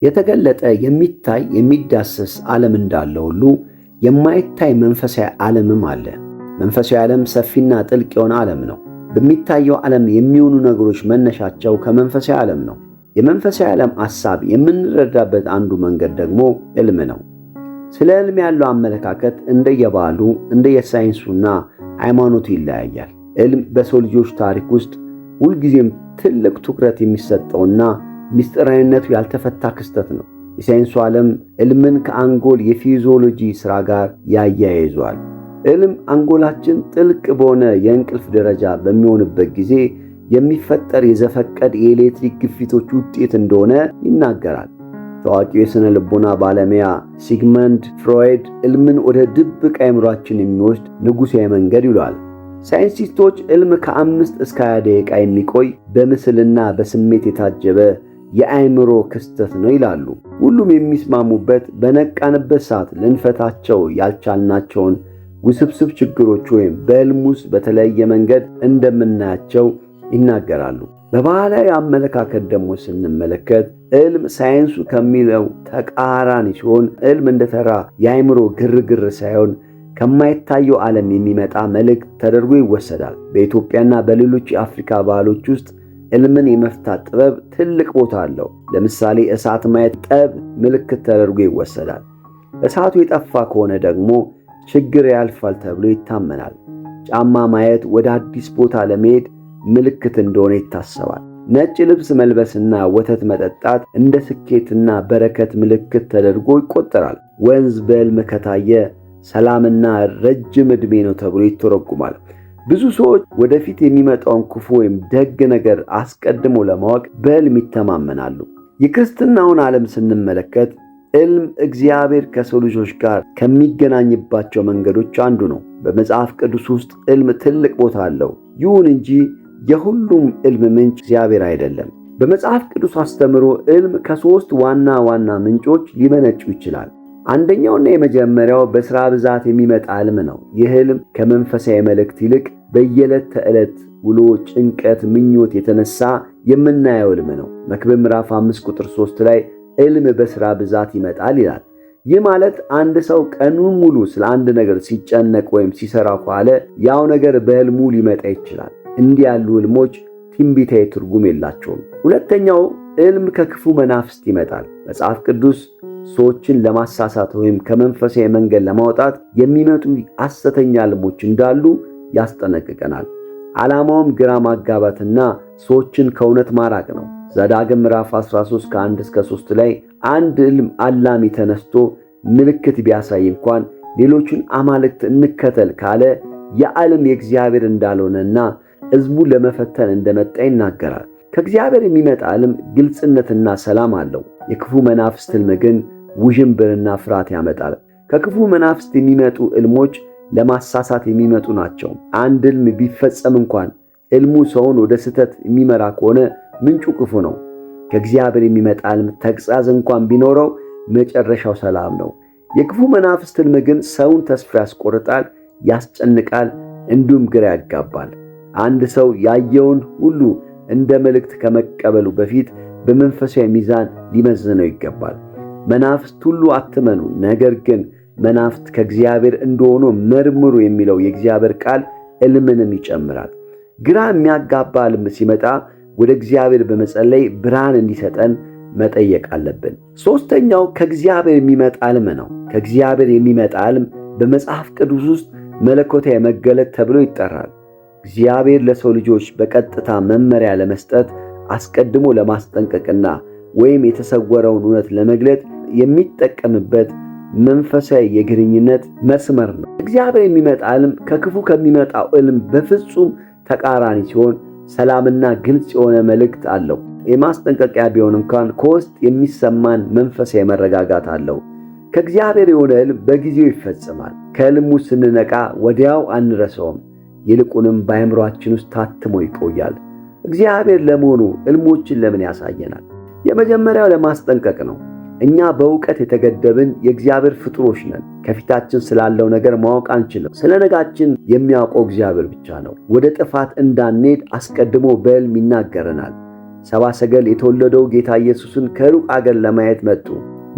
የተገለጠ የሚታይ የሚዳሰስ ዓለም እንዳለ ሁሉ የማይታይ መንፈሳዊ ዓለምም አለ። መንፈሳዊ ዓለም ሰፊና ጥልቅ የሆነ ዓለም ነው። በሚታየው ዓለም የሚሆኑ ነገሮች መነሻቸው ከመንፈሳዊ ዓለም ነው። የመንፈሳዊ ዓለም ሐሳብ የምንረዳበት አንዱ መንገድ ደግሞ ዕልም ነው። ስለ ዕልም ያለው አመለካከት እንደየባህሉ እንደየሳይንሱና ሃይማኖቱ ይለያያል። ዕልም በሰው ልጆች ታሪክ ውስጥ ሁልጊዜም ትልቅ ትኩረት የሚሰጠውና ምስጢራዊነቱ ያልተፈታ ክስተት ነው። የሳይንሱ ዓለም ዕልምን ከአንጎል የፊዚዮሎጂ ሥራ ጋር ያያይዟል። ዕልም አንጎላችን ጥልቅ በሆነ የእንቅልፍ ደረጃ በሚሆንበት ጊዜ የሚፈጠር የዘፈቀድ የኤሌክትሪክ ግፊቶች ውጤት እንደሆነ ይናገራል። ታዋቂው የሥነ ልቦና ባለሙያ ሲግመንድ ፍሮይድ ዕልምን ወደ ድብቅ አእምሯችን የሚወስድ ንጉሣዊ መንገድ ይሏል። ሳይንቲስቶች ዕልም ከ5 እስከ 20 ደቂቃ የሚቆይ በምስልና በስሜት የታጀበ የአእምሮ ክስተት ነው ይላሉ። ሁሉም የሚስማሙበት በነቃንበት ሰዓት ልንፈታቸው ያልቻልናቸውን ውስብስብ ችግሮች ወይም በዕልም ውስጥ በተለየ መንገድ እንደምናያቸው ይናገራሉ። በባህላዊ አመለካከት ደግሞ ስንመለከት ዕልም ሳይንሱ ከሚለው ተቃራኒ ሲሆን፣ ዕልም እንደተራ የአእምሮ ግርግር ሳይሆን ከማይታየው ዓለም የሚመጣ መልእክት ተደርጎ ይወሰዳል። በኢትዮጵያና በሌሎች የአፍሪካ ባህሎች ውስጥ ዕልምን የመፍታት ጥበብ ትልቅ ቦታ አለው። ለምሳሌ እሳት ማየት ጠብ ምልክት ተደርጎ ይወሰዳል። እሳቱ የጠፋ ከሆነ ደግሞ ችግር ያልፋል ተብሎ ይታመናል። ጫማ ማየት ወደ አዲስ ቦታ ለመሄድ ምልክት እንደሆነ ይታሰባል። ነጭ ልብስ መልበስና ወተት መጠጣት እንደ ስኬትና በረከት ምልክት ተደርጎ ይቆጠራል። ወንዝ በዕልም ከታየ ሰላምና ረጅም ዕድሜ ነው ተብሎ ይተረጉማል። ብዙ ሰዎች ወደፊት የሚመጣውን ክፉ ወይም ደግ ነገር አስቀድሞ ለማወቅ በዕልም ይተማመናሉ። የክርስትናውን ዓለም ስንመለከት ዕልም እግዚአብሔር ከሰው ልጆች ጋር ከሚገናኝባቸው መንገዶች አንዱ ነው። በመጽሐፍ ቅዱስ ውስጥ ዕልም ትልቅ ቦታ አለው። ይሁን እንጂ የሁሉም ዕልም ምንጭ እግዚአብሔር አይደለም። በመጽሐፍ ቅዱስ አስተምሮ ዕልም ከ3 ዋና ዋና ምንጮች ሊመነጩ ይችላል። አንደኛውና የመጀመሪያው በሥራ ብዛት የሚመጣ ዕልም ነው። ይህ ዕልም ከመንፈሳዊ መልእክት ይልቅ በየዕለት ተዕለት ውሎ፣ ጭንቀት፣ ምኞት የተነሳ የምናየው ዕልም ነው። መክብብ ምዕራፍ 5 ቁጥር 3 ላይ ዕልም በሥራ ብዛት ይመጣል ይላል። ይህ ማለት አንድ ሰው ቀኑን ሙሉ ስለ አንድ ነገር ሲጨነቅ ወይም ሲሰራ ከዋለ ያው ነገር በዕልሙ ሊመጣ ይችላል። እንዲህ ያሉ ዕልሞች ትንቢታዊ ትርጉም የላቸውም። ሁለተኛው ዕልም ከክፉ መናፍስት ይመጣል። መጽሐፍ ቅዱስ ሰዎችን ለማሳሳት ወይም ከመንፈሳዊ መንገድ ለማውጣት የሚመጡ ሐሰተኛ ዕልሞች እንዳሉ ያስጠነቅቀናል። ዓላማውም ግራ ማጋባትና ሰዎችን ከእውነት ማራቅ ነው። ዘዳግም ምዕራፍ 13 ከ1 እስከ 3 ላይ አንድ ዕልም አላሚ ተነስቶ ምልክት ቢያሳይ እንኳን ሌሎችን አማልክት እንከተል ካለ የዓለም የእግዚአብሔር እንዳልሆነና ሕዝቡን ለመፈተን እንደመጣ ይናገራል። ከእግዚአብሔር የሚመጣ ዕልም ግልጽነትና ሰላም አለው። የክፉ መናፍስት ዕልም ግን ውዥንብርና ፍርሃት ያመጣል። ከክፉ መናፍስት የሚመጡ ዕልሞች ለማሳሳት የሚመጡ ናቸው። አንድ ዕልም ቢፈጸም እንኳን ዕልሙ ሰውን ወደ ስህተት የሚመራ ከሆነ ምንጩ ክፉ ነው። ከእግዚአብሔር የሚመጣ ዕልም ተግሣጽ እንኳን ቢኖረው መጨረሻው ሰላም ነው። የክፉ መናፍስት ዕልም ግን ሰውን ተስፋ ያስቆርጣል፣ ያስጨንቃል፣ እንዲሁም ግራ ያጋባል። አንድ ሰው ያየውን ሁሉ እንደ መልእክት ከመቀበሉ በፊት በመንፈሳዊ ሚዛን ሊመዝነው ይገባል። መናፍስት ሁሉ አትመኑ፣ ነገር ግን መናፍስት ከእግዚአብሔር እንደሆኑ መርምሩ የሚለው የእግዚአብሔር ቃል ዕልምንም ይጨምራል። ግራ የሚያጋባ ዕልም ሲመጣ ወደ እግዚአብሔር በመጸለይ ብርሃን እንዲሰጠን መጠየቅ አለብን። ሦስተኛው ከእግዚአብሔር የሚመጣ ዕልም ነው። ከእግዚአብሔር የሚመጣ ዕልም በመጽሐፍ ቅዱስ ውስጥ መለኮታዊ መገለጥ ተብሎ ይጠራል። እግዚአብሔር ለሰው ልጆች በቀጥታ መመሪያ ለመስጠት አስቀድሞ ለማስጠንቀቅና ወይም የተሰወረውን እውነት ለመግለጥ የሚጠቀምበት መንፈሳዊ የግንኙነት መስመር ነው። እግዚአብሔር የሚመጣ ዕልም ከክፉ ከሚመጣው ዕልም በፍጹም ተቃራኒ ሲሆን ሰላምና ግልጽ የሆነ መልእክት አለው። የማስጠንቀቂያ ቢሆን እንኳን ከውስጥ የሚሰማን መንፈሳዊ መረጋጋት አለው። ከእግዚአብሔር የሆነ ዕልም በጊዜው ይፈጸማል። ከዕልሙ ስንነቃ ወዲያው አንረሳውም፣ ይልቁንም በአእምሮአችን ውስጥ ታትሞ ይቆያል። እግዚአብሔር ለመሆኑ ዕልሞችን ለምን ያሳየናል? የመጀመሪያው ለማስጠንቀቅ ነው። እኛ በእውቀት የተገደብን የእግዚአብሔር ፍጡሮች ነን። ከፊታችን ስላለው ነገር ማወቅ አንችልም። ስለ ነጋችን የሚያውቀው እግዚአብሔር ብቻ ነው። ወደ ጥፋት እንዳንሄድ አስቀድሞ በዕልም ይናገረናል። ሰብአ ሰገል የተወለደው ጌታ ኢየሱስን ከሩቅ አገር ለማየት መጡ።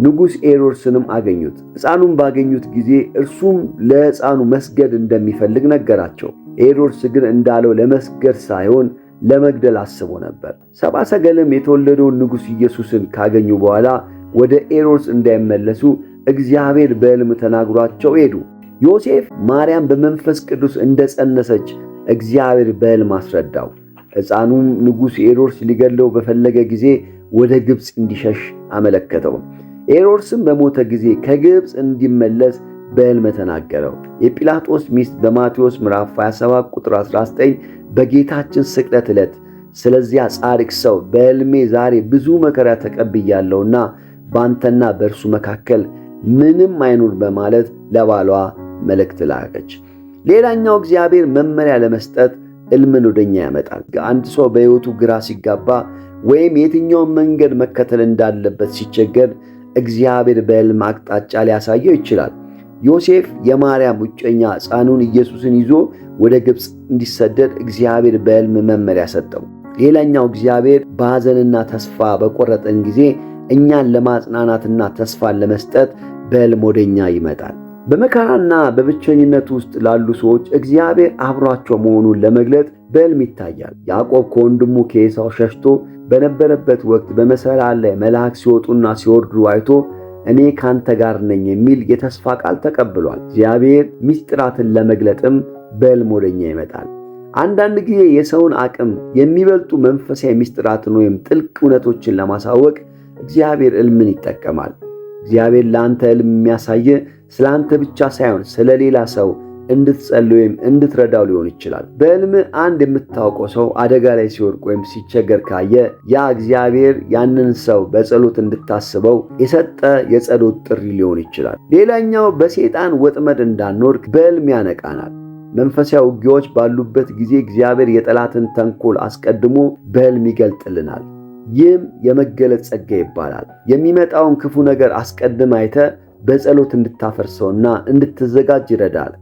ንጉሥ ሄሮድስንም አገኙት። ሕፃኑን ባገኙት ጊዜ እርሱም ለሕፃኑ መስገድ እንደሚፈልግ ነገራቸው። ሄሮድስ ግን እንዳለው ለመስገድ ሳይሆን ለመግደል አስቦ ነበር። ሰብአ ሰገልም የተወለደውን ንጉሥ ኢየሱስን ካገኙ በኋላ ወደ ሄሮድስ እንዳይመለሱ እግዚአብሔር በሕልም ተናግሯቸው ሄዱ። ዮሴፍ ማርያም በመንፈስ ቅዱስ እንደጸነሰች እግዚአብሔር በሕልም አስረዳው። ሕፃኑም ንጉሥ ሄሮድስ ሊገድለው በፈለገ ጊዜ ወደ ግብፅ እንዲሸሽ አመለከተው። ሄሮድስም በሞተ ጊዜ ከግብፅ እንዲመለስ በሕልም ተናገረው። የጲላጦስ ሚስት በማቴዎስ ምዕራፍ 27 ቁጥር 19 በጌታችን ስቅለት ዕለት ስለዚያ ጻድቅ ሰው በሕልሜ ዛሬ ብዙ መከራ ተቀብያለሁና ባንተና በእርሱ መካከል ምንም አይኑር በማለት ለባሏ መልእክት ላከች። ሌላኛው እግዚአብሔር መመሪያ ለመስጠት ሕልምን ወደኛ ያመጣል። አንድ ሰው በሕይወቱ ግራ ሲጋባ ወይም የትኛውን መንገድ መከተል እንዳለበት ሲቸገር እግዚአብሔር በሕልም አቅጣጫ ሊያሳየው ይችላል። ዮሴፍ የማርያም እጮኛ ሕፃኑን ኢየሱስን ይዞ ወደ ግብፅ እንዲሰደድ እግዚአብሔር በሕልም መመሪያ ሰጠው። ሌላኛው እግዚአብሔር በሐዘንና ተስፋ በቆረጠን ጊዜ እኛን ለማጽናናትና ተስፋን ለመስጠት በሕልም ወደኛ ይመጣል። በመከራና በብቸኝነት ውስጥ ላሉ ሰዎች እግዚአብሔር አብሯቸው መሆኑን ለመግለጥ በሕልም ይታያል። ያዕቆብ ከወንድሙ ከኤሳው ሸሽቶ በነበረበት ወቅት በመሰላል ላይ መላእክት ሲወጡና ሲወርዱ አይቶ እኔ ካንተ ጋር ነኝ የሚል የተስፋ ቃል ተቀብሏል። እግዚአብሔር ምስጢራትን ለመግለጥም በሕልም ወደኛ ይመጣል። አንዳንድ ጊዜ የሰውን አቅም የሚበልጡ መንፈሳዊ ምስጢራትን ወይም ጥልቅ እውነቶችን ለማሳወቅ እግዚአብሔር ሕልምን ይጠቀማል። እግዚአብሔር ለአንተ ሕልም የሚያሳየ ስለ አንተ ብቻ ሳይሆን ስለ ሌላ ሰው እንድትጸልይ ወይም እንድትረዳው ሊሆን ይችላል። በሕልም አንድ የምታውቀው ሰው አደጋ ላይ ሲወድቅ ወይም ሲቸገር ካየ ያ እግዚአብሔር ያንን ሰው በጸሎት እንድታስበው የሰጠ የጸሎት ጥሪ ሊሆን ይችላል። ሌላኛው በሰይጣን ወጥመድ እንዳንወድቅ በሕልም ያነቃናል። መንፈሳዊ ውጊያዎች ባሉበት ጊዜ እግዚአብሔር የጠላትን ተንኮል አስቀድሞ በሕልም ይገልጥልናል። ይህም የመገለጥ ጸጋ ይባላል። የሚመጣውን ክፉ ነገር አስቀድመህ አይተህ በጸሎት እንድታፈርሰውና እንድትዘጋጅ ይረዳል።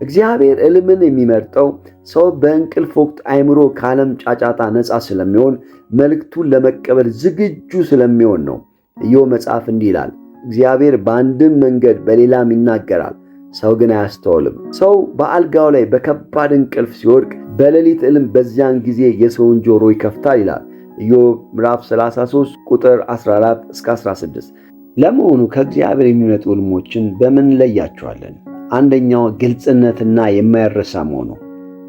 እግዚአብሔር ሕልምን የሚመርጠው ሰው በእንቅልፍ ወቅት አእምሮ ከዓለም ጫጫታ ነፃ ስለሚሆን መልእክቱን ለመቀበል ዝግጁ ስለሚሆን ነው። ኢዮብ መጽሐፍ እንዲህ ይላል፣ እግዚአብሔር በአንድም መንገድ በሌላም ይናገራል፣ ሰው ግን አያስተውልም። ሰው በአልጋው ላይ በከባድ እንቅልፍ ሲወድቅ በሌሊት ሕልም በዚያን ጊዜ የሰውን ጆሮ ይከፍታል ይላል ኢዮብ ምዕራፍ 33 ቁጥር 14 እስከ 16። ለመሆኑ ከእግዚአብሔር የሚመጡ ሕልሞችን በምን እንለያቸዋለን? አንደኛው ግልጽነትና የማይረሳ መሆኑ።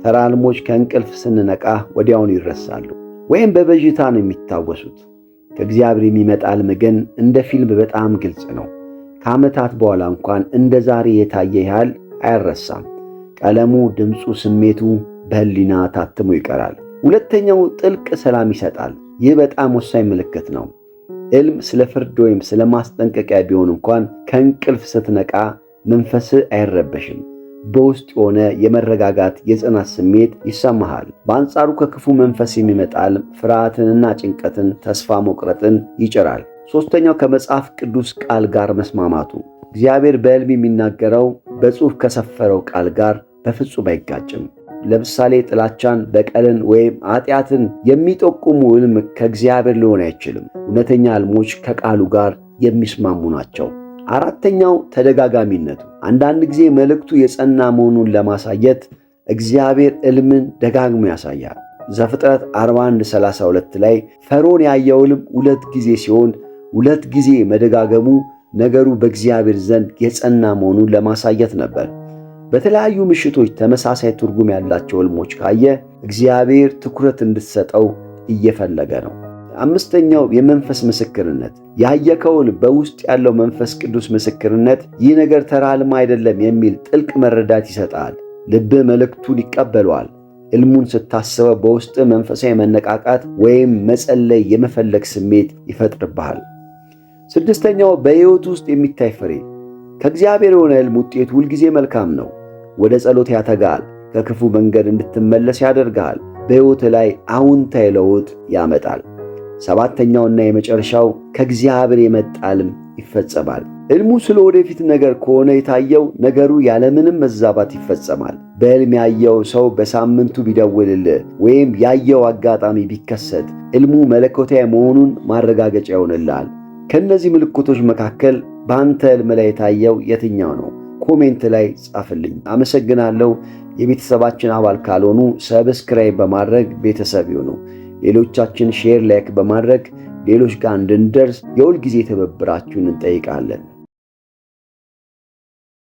ተራ ሕልሞች ከእንቅልፍ ስንነቃ ወዲያውኑ ይረሳሉ ወይም በበዥታ ነው የሚታወሱት። ከእግዚአብሔር የሚመጣ ሕልም ግን እንደ ፊልም በጣም ግልጽ ነው። ከዓመታት በኋላ እንኳን እንደ ዛሬ የታየ ያህል አይረሳም። ቀለሙ፣ ድምፁ፣ ስሜቱ በሕሊና ታትሞ ይቀራል። ሁለተኛው ጥልቅ ሰላም ይሰጣል። ይህ በጣም ወሳኝ ምልክት ነው። ሕልም ስለ ፍርድ ወይም ስለ ማስጠንቀቂያ ቢሆን እንኳን ከእንቅልፍ ስትነቃ መንፈስህ አይረበሽም። በውስጥ የሆነ የመረጋጋት የጽናት ስሜት ይሰማሃል። በአንጻሩ ከክፉ መንፈስ የሚመጣ ሕልም ፍርሃትንና ጭንቀትን፣ ተስፋ መቁረጥን ይጭራል። ሦስተኛው ከመጽሐፍ ቅዱስ ቃል ጋር መስማማቱ። እግዚአብሔር በሕልም የሚናገረው በጽሑፍ ከሰፈረው ቃል ጋር በፍጹም አይጋጭም። ለምሳሌ ጥላቻን፣ በቀልን ወይም ኃጢአትን የሚጠቁሙ ሕልም ከእግዚአብሔር ሊሆን አይችልም። እውነተኛ ሕልሞች ከቃሉ ጋር የሚስማሙ ናቸው። አራተኛው ተደጋጋሚነቱ። አንዳንድ ጊዜ መልእክቱ የጸና መሆኑን ለማሳየት እግዚአብሔር ሕልምን ደጋግሞ ያሳያል። ዘፍጥረት 41:32 ላይ ፈርዖን ያየው ሕልም 2 ጊዜ ሲሆን 2 ጊዜ መደጋገሙ ነገሩ በእግዚአብሔር ዘንድ የጸና መሆኑን ለማሳየት ነበር። በተለያዩ ምሽቶች ተመሳሳይ ትርጉም ያላቸው ሕልሞች ካየ እግዚአብሔር ትኩረት እንድትሰጠው እየፈለገ ነው። አምስተኛው የመንፈስ ምስክርነት። ያየከውን በውስጥ ያለው መንፈስ ቅዱስ ምስክርነት ይህ ነገር ተራ ሕልም አይደለም የሚል ጥልቅ መረዳት ይሰጣል። ልብህ መልእክቱን ይቀበለዋል። ሕልሙን ስታስበው በውስጥ መንፈሳዊ መነቃቃት ወይም መጸለይ የመፈለግ ስሜት ይፈጥርብሃል። ስድስተኛው በሕይወት ውስጥ የሚታይ ፍሬ። ከእግዚአብሔር የሆነ ሕልም ውጤት ሁልጊዜ መልካም ነው። ወደ ጸሎት ያተጋል። ከክፉ መንገድ እንድትመለስ ያደርጋል። በሕይወት ላይ አዎንታዊ ለውጥ ያመጣል። ሰባተኛውና የመጨረሻው ከእግዚአብሔር የመጣ ሕልም ይፈጸማል። ሕልሙ ስለ ወደፊት ነገር ከሆነ የታየው ነገሩ ያለምንም መዛባት ይፈጸማል። በሕልም ያየው ሰው በሳምንቱ ቢደውልልህ ወይም ያየው አጋጣሚ ቢከሰት ሕልሙ መለኮታዊ መሆኑን ማረጋገጫ ይሆንልሃል። ከእነዚህ ምልክቶች መካከል በአንተ ሕልም ላይ የታየው የትኛው ነው? ኮሜንት ላይ ጻፍልኝ። አመሰግናለሁ። የቤተሰባችን አባል ካልሆኑ ሰብስክራይብ በማድረግ ቤተሰብ ይሁኑ። ሌሎቻችን ሼር፣ ላይክ በማድረግ ሌሎች ጋር እንድንደርስ የሁል ጊዜ ትብብራችሁን እንጠይቃለን።